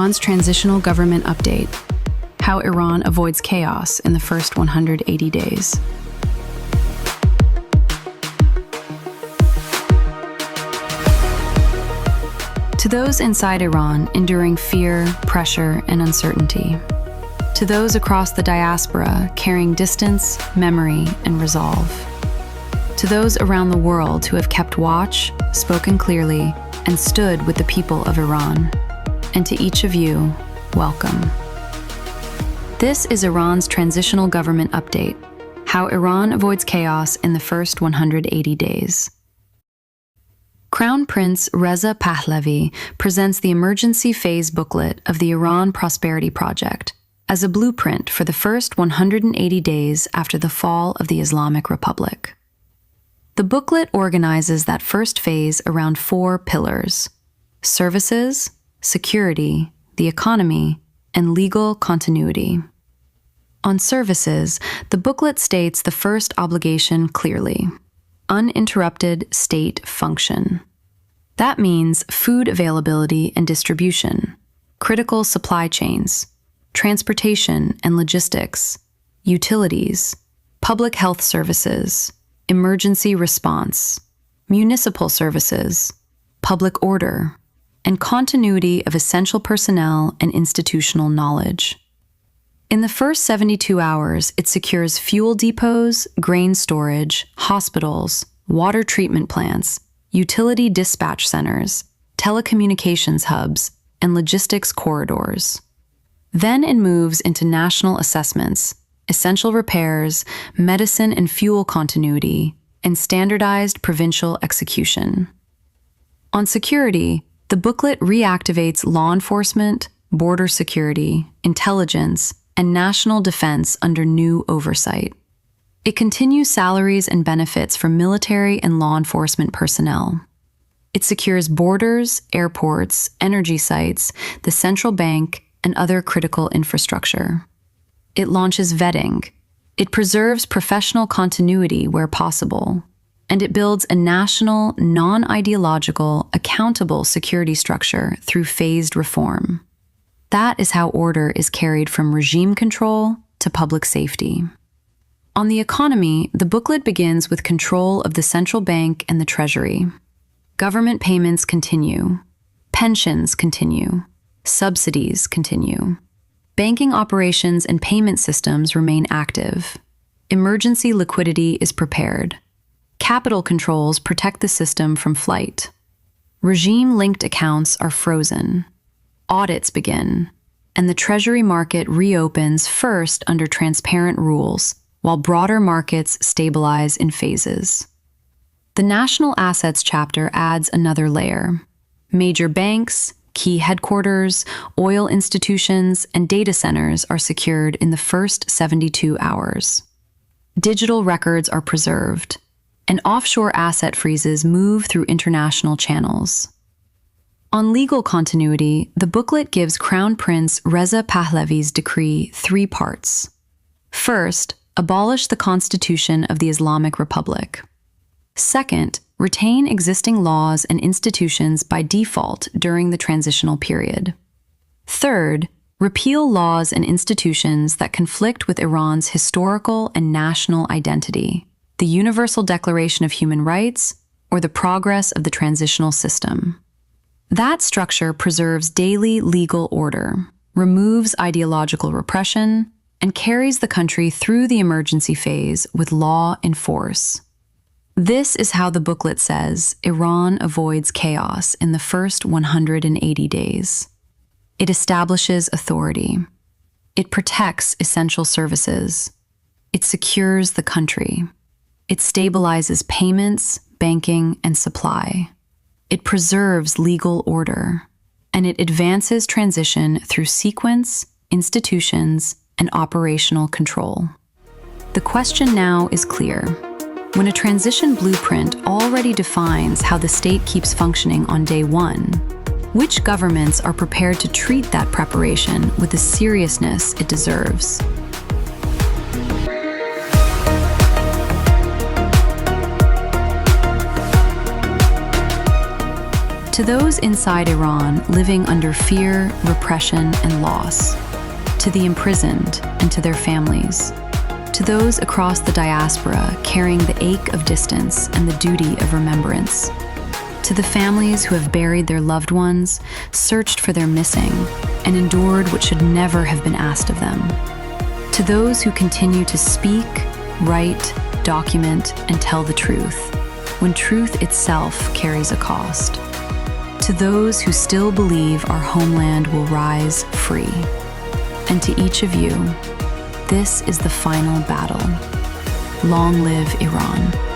Iran's transitional government update. How Iran avoids chaos in the first 180 days. To those inside Iran enduring fear, pressure, and uncertainty. To those across the diaspora carrying distance, memory, and resolve. To those around the world who have kept watch, spoken clearly, and stood with the people of Iran. And to each of you, welcome. This is Iran's transitional government update, how Iran avoids chaos in the first 180 days. Crown Prince Reza Pahlavi presents the Emergency Phase Booklet of the Iran Prosperity Project as a blueprint for the first 180 days after the fall of the Islamic Republic. The booklet organizes that first phase around 4 pillars: services, security, the economy, and legal continuity. On services, the booklet states the first obligation clearly: uninterrupted state function. That means food availability and distribution, critical supply chains, transportation and logistics, utilities, public health services, emergency response, municipal services, public order, and continuity of essential personnel and institutional knowledge. In the first 72 hours, it secures fuel depots, grain storage, hospitals, water treatment plants, utility dispatch centers, telecommunications hubs, and logistics corridors. Then it moves into national assessments, essential repairs, medicine and fuel continuity, and standardized provincial execution. On security, the booklet reactivates law enforcement, border security, intelligence, and national defense under new oversight. It continues salaries and benefits for military and law enforcement personnel. It secures borders, airports, energy sites, the central bank, and other critical infrastructure. It launches vetting. It preserves professional continuity where possible. And it builds a national, non-ideological, accountable security structure through phased reform. That is how order is carried from regime control to public safety. On the economy, the booklet begins with control of the central bank and the treasury. Government payments continue. Pensions continue. Subsidies continue. Banking operations and payment systems remain active. Emergency liquidity is prepared. Capital controls protect the system from flight. Regime-linked accounts are frozen. Audits begin, and the treasury market reopens first under transparent rules, while broader markets stabilize in phases. The National Assets chapter adds another layer. Major banks, key headquarters, oil institutions, and data centers are secured in the first 72 hours. Digital records are preserved, and offshore asset freezes move through international channels. On legal continuity, the booklet gives Crown Prince Reza Pahlavi's decree 3 parts. First, abolish the Constitution of the Islamic Republic. Second, retain existing laws and institutions by default during the transitional period. Third, repeal laws and institutions that conflict with Iran's historical and national identity, the Universal Declaration of Human Rights, or the progress of the transitional system. That structure preserves daily legal order, removes ideological repression, and carries the country through the emergency phase with law in force. This is how the booklet says Iran avoids chaos in the first 180 days. It establishes authority. It protects essential services. It secures the country. It stabilizes payments, banking, and supply. It preserves legal order. And it advances transition through sequence, institutions, and operational control. The question now is clear. When a transition blueprint already defines how the state keeps functioning on day 1, which governments are prepared to treat that preparation with the seriousness it deserves? To To those inside Iran living under fear, repression, and loss. To the imprisoned and to their families. To those across the diaspora carrying the ache of distance and the duty of remembrance. To the families who have buried their loved ones, searched for their missing, and endured what should never have been asked of them. To those who continue to speak, write, document, and tell the truth, when truth itself carries a cost. To those who still believe our homeland will rise free. And to each of you, this is the final battle. Long live Iran.